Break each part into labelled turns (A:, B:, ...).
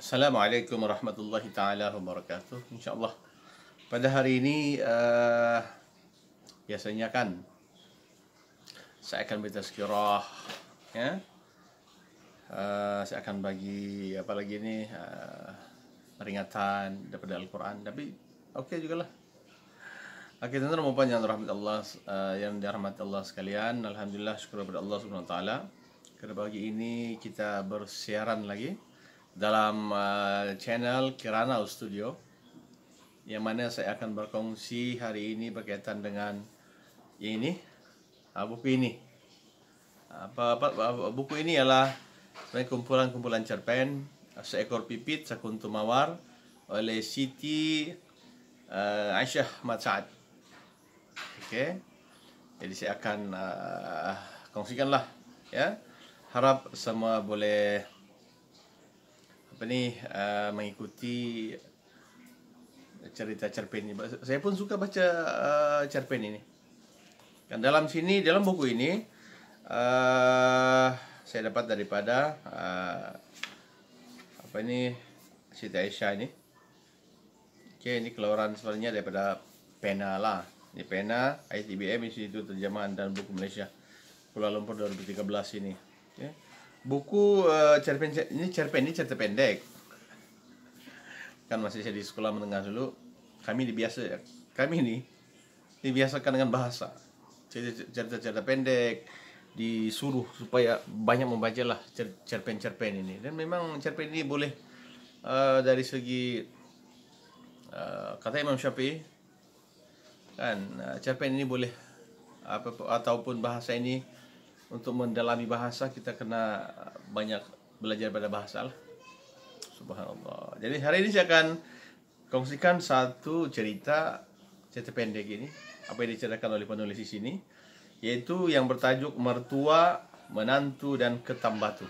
A: Assalamualaikum warahmatullahi taala wabarakatuh. InsyaAllah pada hari ini biasanya kan saya akan bertazkirah, ya. Saya akan bagi apa lagi ni peringatan daripada Al-Quran. Tapi okey jugalah. Okey, tuan-tuan dan puan yang dirahmati Allah, yang dirahmati Allah sekalian, alhamdulillah, syukur kepada Allah Subhanahu Wa Taala. Pada pagi ini kita bersiaran lagi dalam channel Kirana Studio, yang mana saya akan berkongsi hari ini berkaitan dengan ini, buku ini. Buku ini ialah sebenarnya kumpulan-kumpulan cerpen Seekor Pipit Sakuntum Mawar oleh Siti Aisyah Ahmad Saad. Okey, jadi saya akan kongsikanlah, ya. Harap semua boleh mengikuti cerita cerpen ini. Saya pun suka baca cerpen ini. Dan dalam buku ini saya dapat daripada Siti Aisyah ini. Okey, ini keluaran sebenarnya daripada Pena lah. Ini Pena ITBM, Institut Terjemahan dan Buku Malaysia, Kuala Lumpur 2013 ini. Okay. Buku cerpen ini cerita pendek. Kan masih saya di sekolah menengah dulu, kami dibiasakan dengan bahasa. Cerita-cerita pendek, disuruh supaya banyak membacalah cerpen-cerpen ini. Dan memang cerpen ini boleh dari segi kata Imam Syafi'i kan, cerpen ini boleh ataupun bahasa ini, untuk mendalami bahasa kita kena banyak belajar pada bahasa lah. Subhanallah. Jadi hari ini saya akan kongsikan satu cerita pendek ini, apa yang diceritakan oleh penulis di sini, yaitu yang bertajuk Mertua, Menantu dan Ketam Batu.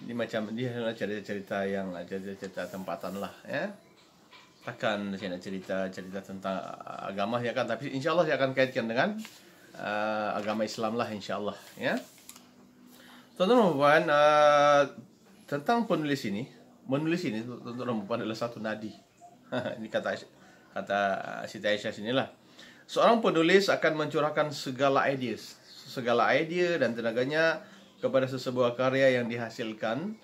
A: Ini macam dia cerita yang cerita tempatan lah, ya. Takkan saya nak cerita tentang agama, ya kan, tapi insyaAllah saya akan kaitkan dengan agama Islam lah, insyaAllah, ya. Tuan-tuan dan puan, tentang menulis ini tuan-tuan dan puan adalah satu nadi. Ini kata Siti Aisyah sinilah. Seorang penulis akan mencurahkan segala idea dan tenaganya kepada sesebuah karya yang dihasilkan.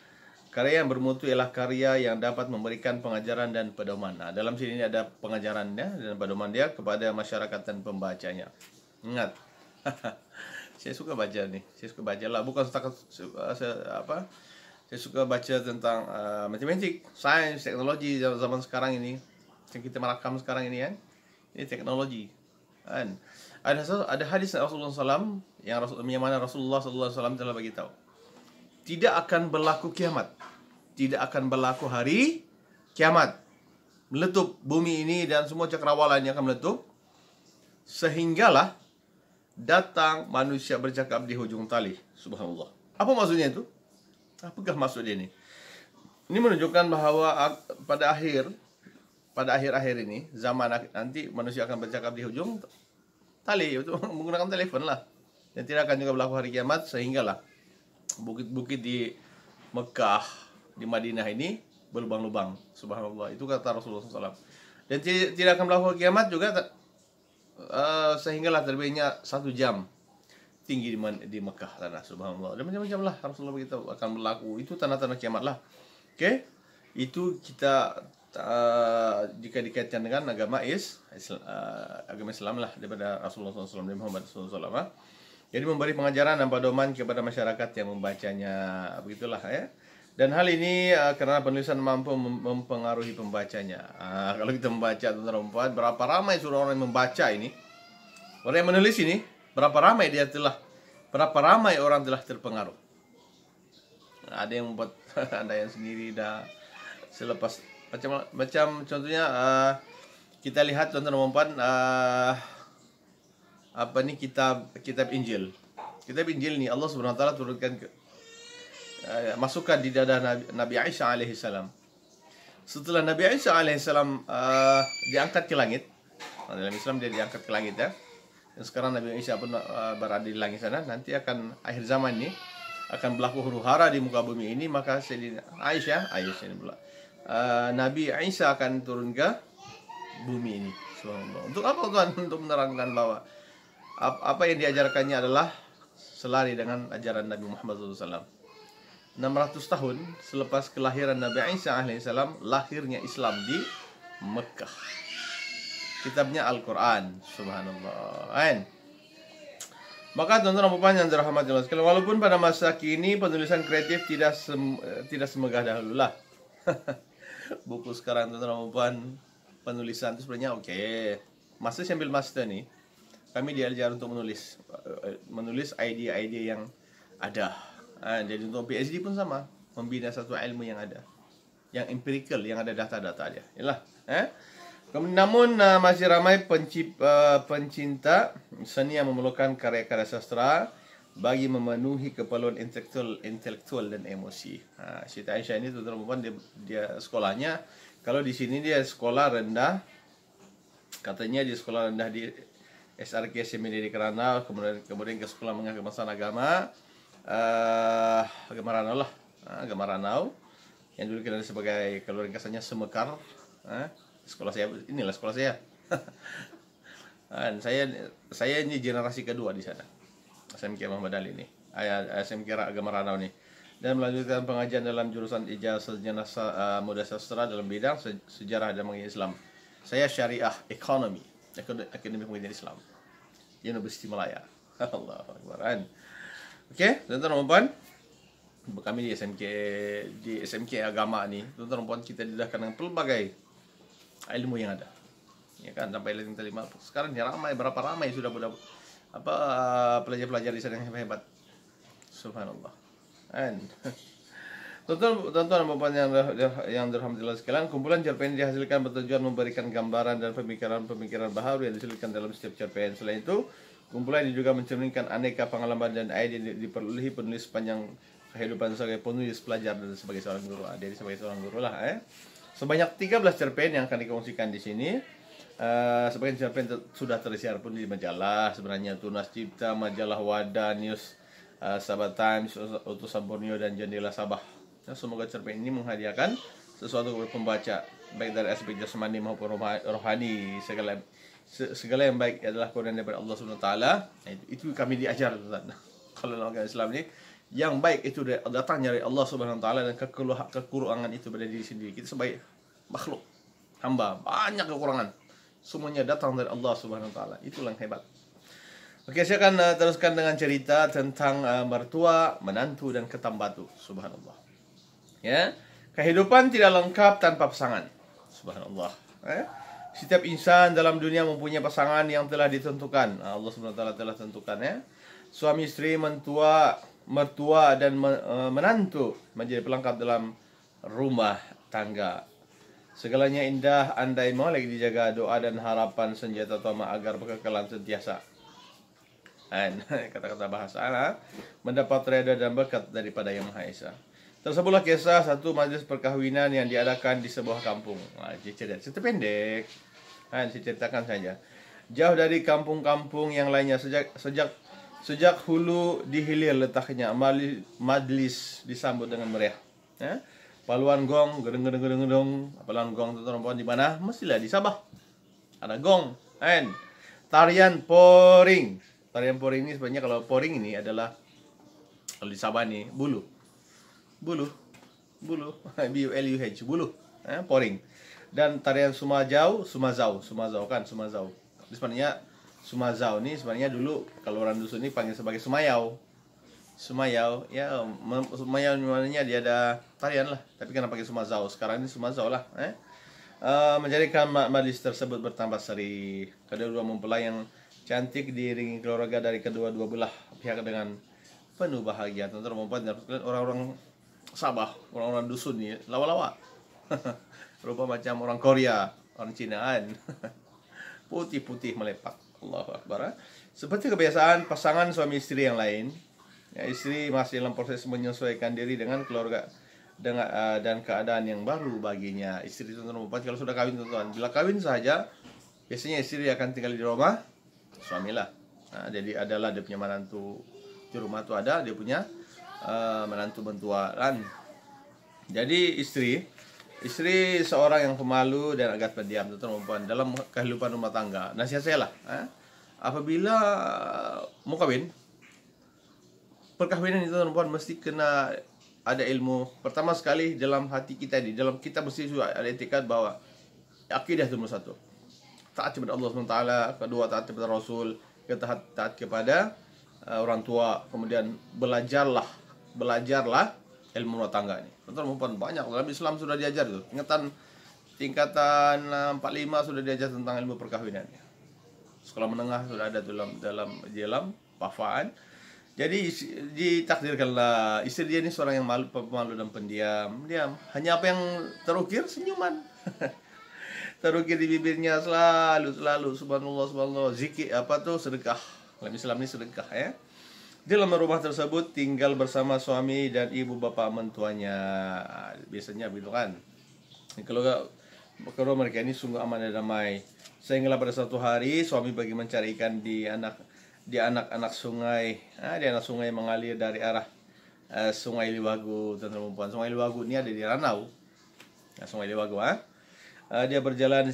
A: Karya yang bermutu ialah karya yang dapat memberikan pengajaran dan pedoman. Nah, dalam sini ada pengajarannya dan pedoman dia kepada masyarakat dan pembacanya. Ingat, saya suka baca ni. Saya suka baca lah, bukan setakat saya suka baca tentang matematik, sains, teknologi zaman sekarang ini. Yang kita merakam sekarang ini, kan, ini teknologi, kan. Ada hadis Rasulullah SAW yang mana Rasulullah SAW telah bagi tahu, tidak akan berlaku kiamat, tidak akan berlaku hari kiamat, meletup bumi ini dan semua cakrawalannya akan meletup, sehinggalah datang manusia bercakap di hujung tali. Subhanallah. Apa maksudnya itu? Apakah maksud ini? Ini menunjukkan bahawa pada akhir-akhir ini, zaman nanti manusia akan bercakap di hujung tali, itu menggunakan telefon lah. Dan tidak akan juga berlaku hari kiamat, sehinggalah bukit-bukit di Mekah, di Madinah ini berlubang-lubang. Subhanallah. Itu kata Rasulullah SAW. Dan tidak akan berlaku hari kiamat juga sehinggalah terbitnya 1 jam tinggi di Mekah tanah. Subhanallah. Dan macam-macam lah Rasulullah beritahu akan berlaku. Itu tanda-tanda kiamat lah. Okey, itu kita jika dikaitkan dengan agama Islam lah, daripada Rasulullah SAW, dari Muhammad SAW. Jadi memberi pengajaran dan pedoman kepada masyarakat yang membacanya. Begitulah, ya. Dan hal ini kerana penulisan mampu mempengaruhi pembacanya. Kalau kita membaca, tuan-tuan, berapa ramai orang yang membaca ini, orang yang menulis ini, berapa ramai orang telah terpengaruh. Ada yang membuat ada yang sendiri dah selepas macam contohnya kita lihat, tuan-tuan dan puan, kitab Injil. Kitab Injil ni Allah Subhanahu Wa Taala turunkan masukkan di dada Nabi Isa alaihissalam. Setelah Nabi Isa alaihissalam diangkat ke langit, dalam Islam dia diangkat ke langit, ya. Dan sekarang Nabi Isa pun berada di langit sana. Nanti akan akhir zaman ni akan berlaku huru-hara di muka bumi ini, maka Sayyidina Aisyah ini pula, Nabi Isa akan turun ke bumi ini. Subhanallah. Untuk apa Tuhan? Untuk menerangkan bahwa apa yang diajarkannya adalah selari dengan ajaran Nabi Muhammad SAW. 600 tahun selepas kelahiran Nabi Isa alaihissalam, lahirnya Islam di Mekah. Kitabnya Al-Quran. Subhanallah. Maka tuan-tuan dan puan yang dirahmati Allah sekalian, walaupun pada masa kini penulisan kreatif tidak semegah dahulu lah. Buku sekarang tuan-tuan dan puan, penulisan itu sebenarnya oke. Masa saya ambil master nih, kami diajar untuk menulis ide-ide yang ada. Jadi untuk PhD pun sama, membina satu ilmu yang ada, yang empirical, yang ada data-data dia. Yalah. Namun masih ramai pencinta seni yang memerlukan karya-karya sastra bagi memenuhi keperluan intelektual dan emosi. Siti Aisyah ini tuan-tuan dia sekolahnya, kalau di sini dia sekolah rendah, katanya di sekolah rendah di SRK Semediri Keranau, kemudian ke sekolah menengah kebangsaan agama Ranau lah, agama Ranau, yang dulu kita sebagai keluarga kasarnya Semekar. Sekolah saya, inilah sekolah saya. Dan saya ini generasi kedua di sana. SMK Muhammad Ali ini, SMK Agama Ranau ini, dan melanjutkan pengajian dalam jurusan ijazah sarjana muda sastra dalam bidang sejarah dan pengajian Islam. Saya Syariah Ekonomi, Akademi Pengajian Islam, Universiti Malaya. Allahu Akbar. Okey, tuan-tuan dan puan, kami di SMK Agama ni, tuan-tuan dan puan, kita didahkan dengan pelbagai ilmu yang ada, ya kan, sampai level 5. Sekarang ni berapa ramai sudah pelajar-pelajar di sana yang hebat. Subhanallah. Tuan-tuan dan puan yang dirahmati Allah sekalian, kumpulan cerpen dihasilkan bertujuan memberikan gambaran dan pemikiran baharu yang diselipkan dalam setiap cerpen. Selain itu, kumpulan ini juga mencerminkan aneka pengalaman dan ide yang diperolehi penulis sepanjang kehidupan sebagai penulis, pelajar, dan sebagai seorang guru. Jadi sebagai seorang guru lah. Sebanyak 13 cerpen yang akan dikongsikan di sini. Sebagian cerpen sudah tersiar pun di majalah sebenarnya, Tunas Cipta, majalah Wadah, News, Sabah Times, Utusan Borneo, dan Jendela Sabah. Semoga cerpen ini menghadiahkan sesuatu kepada pembaca, baik dari aspek jasmani maupun rohani. Segala yang baik adalah kurniaan daripada Allah SWT. Itu kami diajar, tuan. Kalau dalam agama Islam ni, yang baik itu datangnya dari Allah Subhanahu Wa Taala, dan kekurangan itu pada diri sendiri. Kita sebagai makhluk, hamba, banyak kekurangan. Semuanya datang dari Allah Subhanahu Wa Taala. Itulah yang hebat. Okey, saya akan teruskan dengan cerita tentang mertua, menantu, dan ketam batu. Subhanallah. Ya, kehidupan tidak lengkap tanpa pasangan. Subhanallah. Setiap insan dalam dunia mempunyai pasangan yang telah ditentukan. Allah Subhanahu Wa Taala telah tentukan, ya. Suami istri, mertua dan menantu menjadi pelengkap dalam rumah tangga. Segalanya indah andai mau lagi dijaga, doa dan harapan senjata utama agar berkekalan sentiasa. Kata-kata bahasa mendapat redha dan berkat daripada Yang Maha Esa. Tersebutlah kisah satu majlis perkahwinan yang diadakan di sebuah kampung. Cerita pendek, saya ceritakan saja. Jauh dari kampung-kampung yang lainnya, sejak hulu di hilir letaknya, majlis disambut dengan meriah. Paluan gong, gedeng. Paluan gong tuan-tuan di mana? Mestilah di Sabah. Ada gong, tarian poring. Tarian poring ini sebenarnya, kalau poring ini adalah, kalau di Sabah ni buluh, buluh, B-U-L-U-H, buluh, poring. Dan tarian sumazau kan, sumazau. Sebenarnya sumazau ni sebenarnya dulu kalau orang dusun ni panggil sebagai sumayau. Sumayau, ya, sumayau maknanya dia ada tarian lah, tapi kenapa pakai sumazau? Sekarang ini sumazau lah. Menjadikan majlis tersebut bertambah seri. Kedua mempelai yang cantik diiringi keluarga dari kedua-dua belah pihak dengan penuh bahagia. Tuan-tuan, orang-orang Sabah, orang-orang dusun ni lawa-lawa. Rupa macam orang Korea, orang Cina kan. Putih-putih melepak. Allahu Akbar. Seperti kebiasaan pasangan suami istri yang lain, ya, istri masih dalam proses menyesuaikan diri dengan keluarga dan keadaan yang baru baginya. Istri, tuan-tuan, kalau sudah kawin, tuan-tuan, bila kawin saja biasanya istri akan tinggal di rumah suamilah. Jadi adalah dia punya menantu di rumah tu, ada dia punya menantu mentua kan. Jadi istri seorang yang pemalu dan agak pendiam, tuan perempuan, dalam kehidupan rumah tangga. Nasihat saya lah, apabila mau kawin, perkahwinan itu tuan perempuan mesti kena ada ilmu. Pertama sekali dalam hati kita ini, dalam kita mesti ada etikad bahwa akidah itu nomor satu. Taat kepada Allah SWT, kedua taat kepada Rasul, taat kepada orang tua, kemudian belajarlah ilmu rumah tangga ini. Tentu banyak dalam Islam sudah diajar tuh. Tingkatan 45 sudah diajar tentang ilmu perkahwinan. Sekolah menengah sudah ada dalam pafaan. Jadi ditakdirkanlah istri dia ini seorang yang pemalu dan pendiam. Hanya apa yang terukir senyuman. Terukir di bibirnya selalu subhanallah zikir sedekah. Dalam Islam ini sedekah ya. Dalam rumah tersebut tinggal bersama suami dan ibu bapak mentuanya. Biasanya begitu kan. Kalau mereka ini sungguh aman dan damai. Sehinggalah pada suatu hari suami pergi mencari ikan di anak-anak sungai. Di anak sungai mengalir dari arah Sungai Liwagu, teman-teman. Sungai Liwagu ini ada di Ranau. Sungai Liwagu, dia berjalan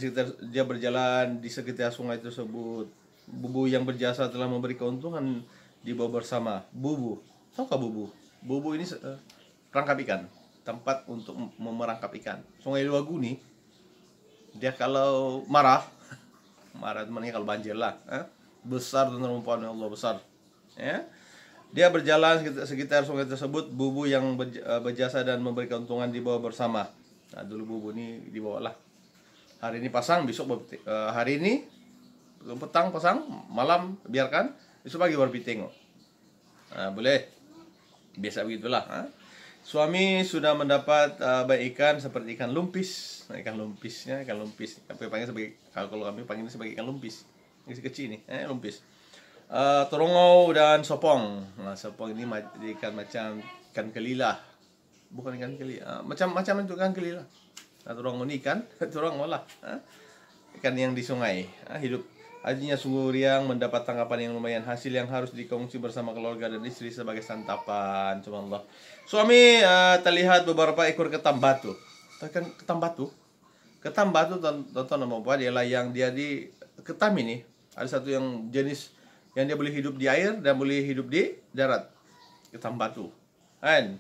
A: di sekitar sungai tersebut. Bubu yang berjasa telah memberi keuntungan dibawa bersama. Bubu, tahukah bubu? Bubu ini perangkap ikan, tempat untuk memerangkap ikan. Sungai Liwagu nih, dia kalau marah temannya kalau banjir lah, besar teman-teman, Allah besar. Ya, dia berjalan sekitar sungai tersebut. Bubu yang berjasa dan memberi keuntungan dibawa bersama. Nah, dulu bubu ini dibawalah. Hari ini pasang, besok hari ini petang pasang, malam biarkan, besok pagi baru tengok. Boleh. Biasa begitulah. Suami sudah mendapat baik ikan seperti ikan lumpis. Ikan lumpis. Kami panggil kalau kami panggil sebagai ikan lumpis. Ini kecil nih, lumpis. Terongau dan sopong. Nah, sopong ini ikan macam ikan kelilah. Bukan ikan kelilah. Macam itu ikan kelilah. Nah, terongau ini ikan, terongau lah. Ikan yang di sungai. Hidup hajinya sungguh riang, mendapat tangkapan yang lumayan, hasil yang harus dikongsi bersama keluarga dan istri sebagai santapan. Subhanallah. Suami terlihat beberapa ekor ketam batu. Ketam batu? Ketam batu, tonton nama apa? Dia yang dia di ketam ini. Ada satu yang jenis yang dia boleh hidup di air dan boleh hidup di darat. Ketam batu. Kan?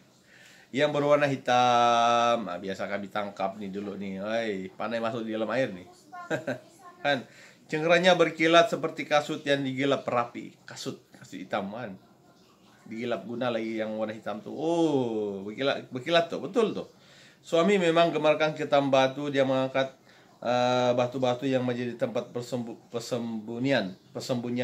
A: Yang berwarna hitam. Biasa kami tangkap nih dulu nih. Panai masuk di dalam air nih. Kan? Cengkeranya berkilat seperti kasut yang digilap perapi. Kasut hitam kan. Digilap guna lagi yang warna hitam tuh. Berkilat tuh, betul tuh. Suami memang gemarkan ketam batu. Dia mengangkat batu-batu yang menjadi tempat persembunyian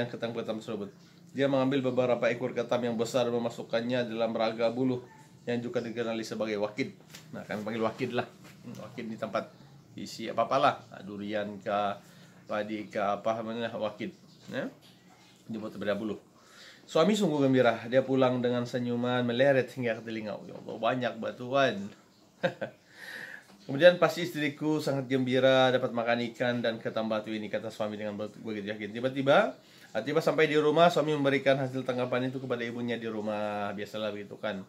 A: ketam-ketam tersebut. Dia mengambil beberapa ekor ketam yang besar dan memasukkannya dalam raga buluh yang juga dikenali sebagai wakid. Nah, kami panggil wakid lah. Wakid ini tempat isi apa-apalah. Durian kah, padi ke wakid, ya? Dibuat daripada buluh. Suami sungguh gembira. Dia pulang dengan senyuman meleret hingga ke telinga. Ya Allah, banyak batuan. Kemudian pasti istriku sangat gembira dapat makan ikan dan ketam batu ini, kata suami dengan begitu yakin. Tiba sampai di rumah, suami memberikan hasil tangkapan itu kepada ibunya di rumah. Biasalah begitu kan.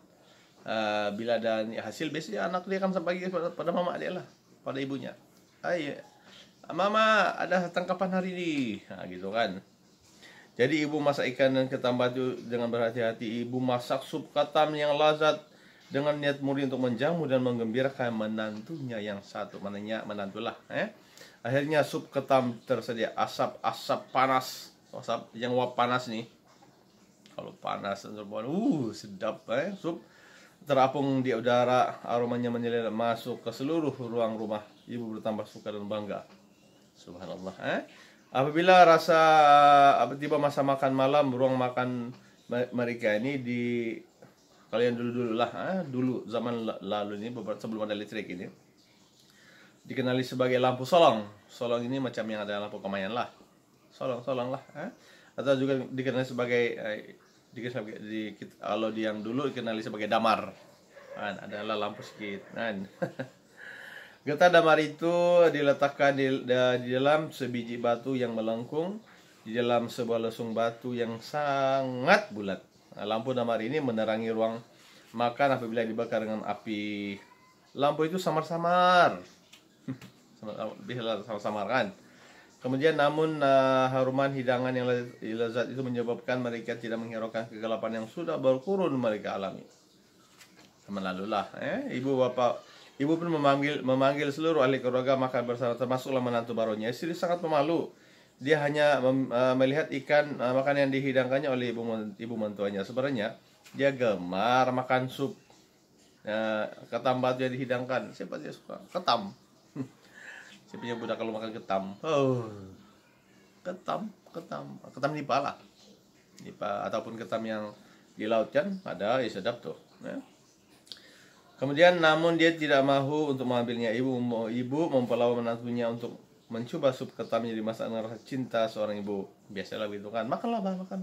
A: Bila ada hasil, biasanya anak dia akan sampai pada mama dia lah, pada ibunya. Mama, ada tangkapan hari ini. Gitu kan. Jadi ibu masak ikan dan ketam batu dengan berhati-hati. Ibu masak sup ketam yang lazat dengan niat murni untuk menjamu dan menggembirakan menantunya yang satu. Mananya menantulah. Akhirnya sup ketam tersedia. Asap panas. Asap yang wap panas nih. Kalau panas, sedap. Sup terapung di udara. Aromanya menyelir masuk ke seluruh ruang rumah. Ibu bertambah suka dan bangga. Subhanallah. Apabila tiba masa makan malam, ruang makan mereka ini di kalian dulu zaman lalu ini, sebelum ada listrik ini, dikenali sebagai lampu solong. Solong ini macam yang ada lampu kemayan lah. Solong lah. Atau juga dikenali sebagai kalau yang dulu dikenali sebagai damar. Adalah lampu sedikit. Getah damar itu diletakkan di dalam sebiji batu yang melengkung di dalam sebuah lesung batu yang sangat bulat. Lampu damar ini menerangi ruang makan apabila dibakar dengan api lampu itu samar-samar. Bisa samar-samar kan. Kemudian namun haruman hidangan yang lezat itu menyebabkan mereka tidak menghiraukan kegelapan yang sudah berkurun mereka alami. Zaman lalulah, ibu pun memanggil seluruh ahli keluarga makan bersama, termasuklah menantu barunya. Istri sangat pemalu. Dia hanya melihat ikan makan yang dihidangkannya oleh ibu mentuanya. Sebenarnya dia gemar makan sup ketam batu yang dihidangkan. Siapa dia suka ketam? Siapa punya budak kalau makan ketam? Oh, ketam nipa lah, nipa ataupun ketam yang di laut kan ada, ya sedap tuh. Ya. Kemudian namun dia tidak mahu untuk mengambilnya. Ibu mempelawa menantunya untuk mencoba sup ketam yang dimasak dengan rasa cinta seorang ibu. Biasalah begitu kan. Makanlah, makan.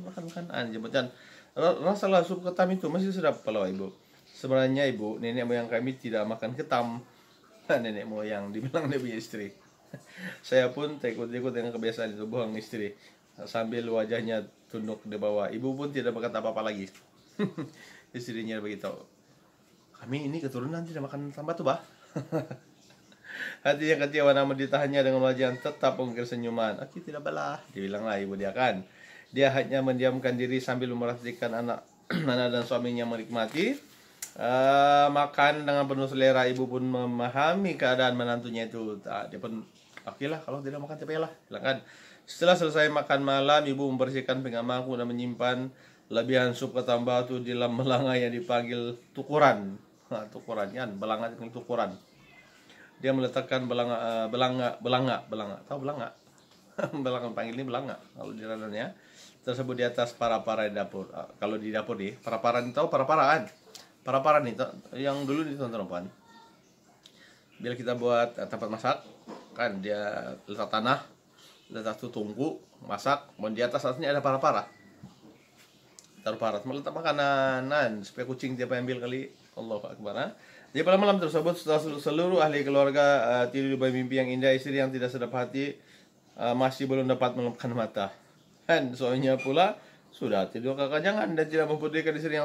A: Jemputan rasalah sup ketam itu masih sedap pelawa ibu. Sebenarnya ibu, nenek moyang kami tidak makan ketam. Nenek moyang dibilang dia punya istri. Saya pun ikut-ikut dengan kebiasaan itu, bohong istri. Sambil wajahnya tunduk di bawah. Ibu pun tidak berkata apa-apa lagi. Istrinya begitu. Kami ini keturunan tidak makan tambah tuh, bah. Hati yang kecewa namun ditahannya dengan wajah yang tetap mengukir senyuman. Aku tidak balah, dibilanglah ibu dia kan. Dia hanya mendiamkan diri sambil memperhatikan anak dan suaminya menikmati makan dengan penuh selera. Ibu pun memahami keadaan menantunya itu. Dia pun oke lah, kalau tidak makan tepelah, silakan. Setelah selesai makan malam, ibu membersihkan pinggan mangkuk dan menyimpan lebihan sup ketam batu di dalam belanga yang dipanggil tukuran. Tukuran kan, belanga itu tukuran. Dia meletakkan belanga, tahu belanga? Belanga panggil ini belanga kalau di rananya tersebut di atas para-para di dapur. Kalau di dapur nih, para-para itu tahu para-paraan. Para-para nih yang dulu ditonton apaan? Bila kita buat tempat masak, kan dia letak tanah, letak tungku, masak, di atasnya ada para-para. Taruh para, meletak makanan, supaya kucing dia ambil kali. Allahu Akbar. Jadi pada malam tersebut setelah seluruh ahli keluarga tidur di mimpi yang indah, istri yang tidak sedap hati masih belum dapat melepaskan mata. Dan suaminya pula sudah tidur kekenyangan dan tidak mempedulikan istri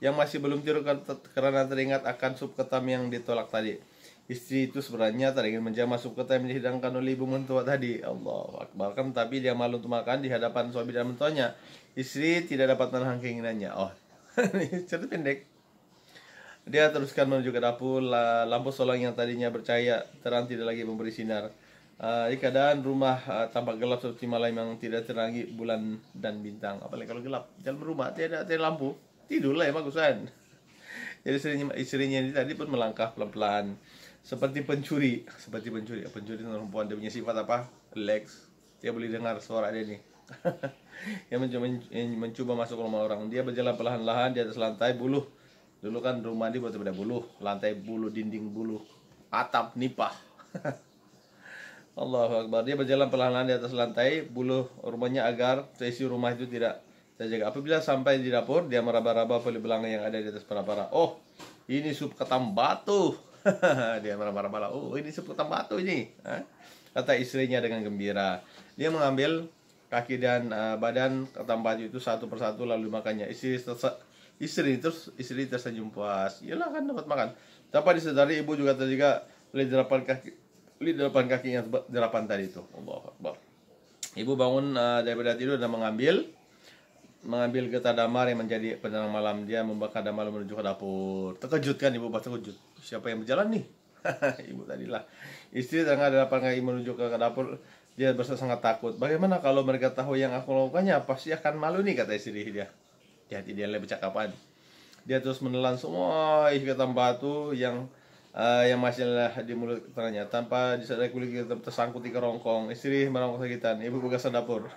A: yang masih belum tidur karena teringat akan sup ketam yang ditolak tadi. Istri itu sebenarnya tak ingin menjamah sup ketam yang dihidangkan oleh ibu mentua tadi. Allahu Akbar. Kan tapi dia malu untuk makan di hadapan suami dan mentuanya. Istri tidak dapat menahan keinginannya. Oh, cerita pendek. Dia teruskan menuju ke dapur. Lampu solang yang tadinya bercahaya terang tidak lagi memberi sinar. Di keadaan rumah tampak gelap seperti malam yang tidak terangi bulan dan bintang. Apalagi kalau gelap, dalam rumah tidak ada lampu, tidurlah ya bagusan. Jadi istrinya ini tadi pun melangkah pelan-pelan seperti pencuri. Pencuri perempuan, dia punya sifat apa? Relax. Dia boleh dengar suara dia nih. Yang mencoba masuk ke rumah orang. Dia berjalan perlahan-lahan di atas lantai buluh. Dulu kan rumah dia buat buluh, lantai buluh, dinding buluh, atap nipah. Allahu Akbar. Dia berjalan perlahan-lahan di atas lantai buluh rumahnya agar seisi rumah itu tidak terjaga. Apabila sampai di dapur, dia meraba-raba poli belanga yang ada di atas para-para. Oh, ini sup ketam batu. Dia meraba-raba. Oh, ini sup ketam batu ini. Kata istrinya dengan gembira. Dia mengambil kaki dan badan ketam batu itu satu persatu lalu makannya. Istri tersenyum puas. Iyalah kan dapat makan. Tanpa disadari ibu juga terjaga oleh delapan kakinya delapan tadi itu. Allahu Akbar. Ibu bangun daripada tidur dan mengambil getah damar yang menjadi penerang malam. Dia membakar damar menuju ke dapur. Terkejut kan ibu, terkejut. Siapa yang berjalan nih? Ibu tadilah. Istri tengah delapan kaki menuju ke dapur. Dia berasa sangat takut. Bagaimana kalau mereka tahu yang aku lakukannya? Pasti akan malu nih, kata istri dia. Hati dia lebih percakapan. Dia terus menelan semua isi ketam batu yang masih di mulut tangannya. Tanpa disadari kulit kita tersangkut di kerongkong. Istri merangkuk kesakitan. Ibu bergegas dapur.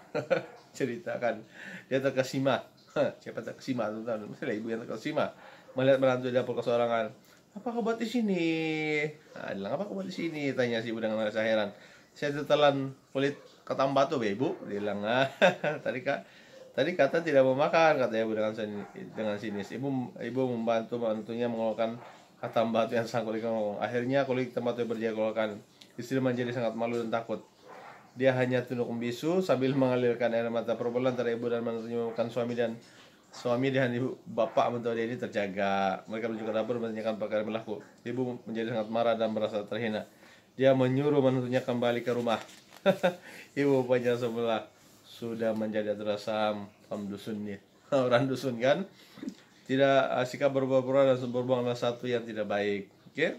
A: Ceritakan. Dia terkesima. Siapa terkesima? Mestilah ibu yang terkesima. Melihat menantu di dapur kesorangan. Apa kau buat di sini? Bilang, apa kau buat di sini? Tanya si ibu dengan rasa heran. Saya tertelan kulit ketam batu, ibu. Dia bilang, Tadi kata tidak mau makan, kata ibu dengan sinis. Ibu membantu menantunya mengeluarkan ketam batu yang sangkut di kerongkong. Akhirnya kulit ketam batu berjatuhan. Istri menjadi sangat malu dan takut. Dia hanya tunduk membisu sambil mengalirkan air mata. Perbulan antara ibu dan menantunya memakan suami dan Suami dan ibu bapak mentua dia ini terjaga. Mereka menuju ke dapur menanyakan perkara yang berlaku. Ibu menjadi sangat marah dan merasa terhina. Dia menyuruh menantunya kembali ke rumah. Ibu bapaknya sebelah sudah menjadi terasam dusunnya. Orang dusun kan tidak sikap berpura-pura dan berbohong adalah satu yang tidak baik. Oke?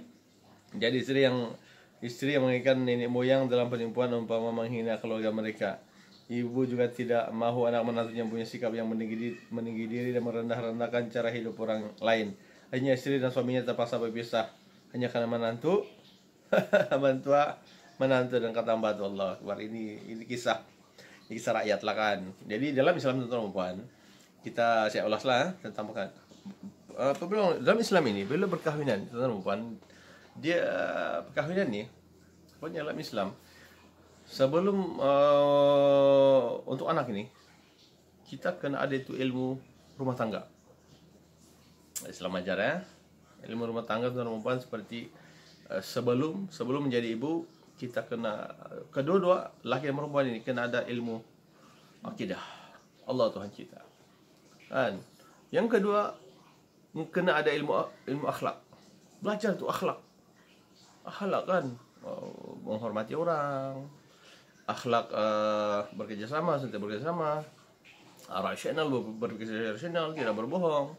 A: Jadi istri yang menginginkan nenek moyang dalam penipuan umpama menghina keluarga mereka. Ibu juga tidak mahu anak menantunya punya sikap yang meninggi diri dan merendah-rendahkan cara hidup orang lain. Hanya istri dan suaminya terpaksa berpisah hanya karena menantu, menantu dan kata mbak Allah. Ini kisah rakyat lah kan. Jadi dalam Islam teman-teman puan, saya ulaslah tentang dalam Islam ini bila berkahwinan teman-teman puan, dia perkahwinan nih pokoknya dalam Islam sebelum untuk anak ini kita kena ada itu ilmu rumah tangga. Islam ajar ya ilmu rumah tangga teman-teman puan seperti sebelum menjadi ibu kita kena kedua-dua laki dan perempuan ini kena ada ilmu akidah Allah Tuhan kita kan. Yang kedua kena ada ilmu akhlak, belajar tuh akhlak kan, menghormati orang, akhlak bekerjasama, rasional, bekerja rasional, tidak berbohong,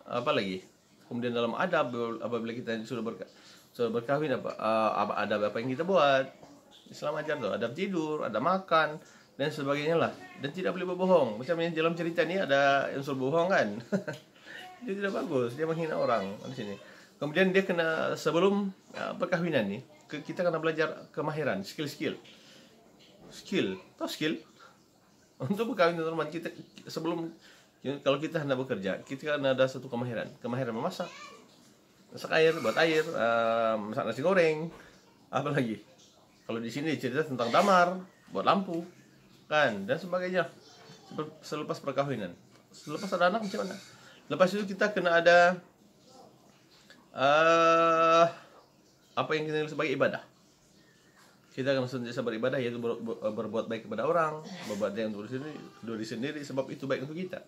A: apalagi kemudian dalam adab apabila kita sudah berkahwin adab apa yang kita buat. Islam ajar tuh adab tidur, ada makan dan sebagainya lah, dan tidak boleh berbohong. Macam yang dalam cerita ini ada yang suruh bohong kan. Dia tidak bagus, dia menghina orang di sini. Kemudian dia kena sebelum perkahwinan nih kita kena belajar kemahiran, skill untuk berkahwin teman-teman kita. Sebelum kalau kita hendak bekerja kita kena ada satu kemahiran memasak air, buat air, masak nasi goreng, apa lagi. Kalau di sini cerita tentang damar, buat lampu, kan, dan sebagainya. Selepas perkawinan, selepas ada anak macam mana? Lepas itu kita kena ada apa yang kita sebagai ibadah. Kita akan sentiasa beribadah, yaitu berbuat baik kepada orang, berbuat yang untuk diri sendiri, sebab itu baik untuk kita.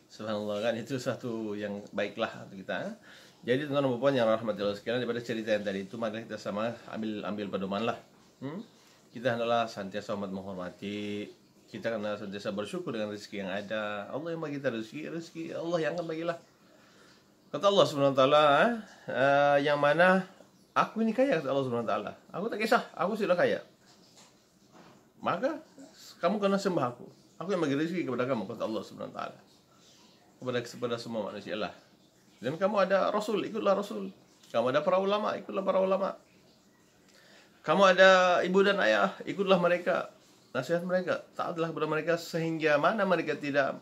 A: Subhanallah kan, itu satu yang baiklah untuk kita. Jadi teman-teman puan yang rahmatillah sekalian, daripada cerita yang tadi itu mari kita sama ambil pedoman lah. Kita hendaklah senantiasa menghormati, kita kena senantiasa bersyukur dengan rezeki yang ada. Allah yang bagi kita rezeki Allah yang akan bagilah. Kata Allah Subhanahu wa taala, yang mana aku ini kaya, kata Allah Subhanahu wa taala. Aku tak kisah, aku sudah kaya. Maka kamu kena sembah aku. Aku yang bagi rezeki kepada kamu, kata Allah Subhanahu wa taala. Kepada semua manusia lah. Dan kamu ada rasul, ikutlah rasul. Kamu ada para ulama, ikutlah para ulama. Kamu ada ibu dan ayah, ikutlah mereka. Nasihat mereka, taatlah kepada mereka sehingga mana mereka tidak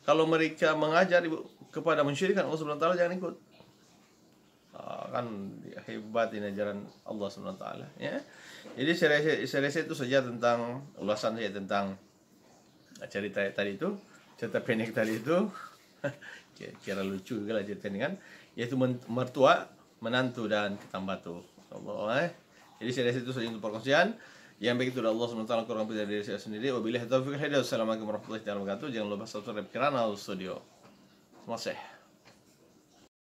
A: kalau mereka mengajar kepada mensyirikkan Allah Subhanahu wa taala, jangan ikut. Kan hebat ini ajaran Allah Subhanahu wa taala ya. Jadi saya rasa itu saja tentang ulasan saya tentang cerita tadi itu, cerita pendek tadi itu. Kira lucu juga lah cerita ini kan, yaitu mertua, menantu dan ketambatu. Allah. Jadi saya rasa itu saja untuk perkongsian. Yang baik itu adalah Allah SWT, kurang lebih dari saya sendiri. Wabillahi taufiq wal hidayah. Wassalamualaikum warahmatullahi wabarakatuh. Jangan lupa subscribe Kirana Studio. Terima kasih.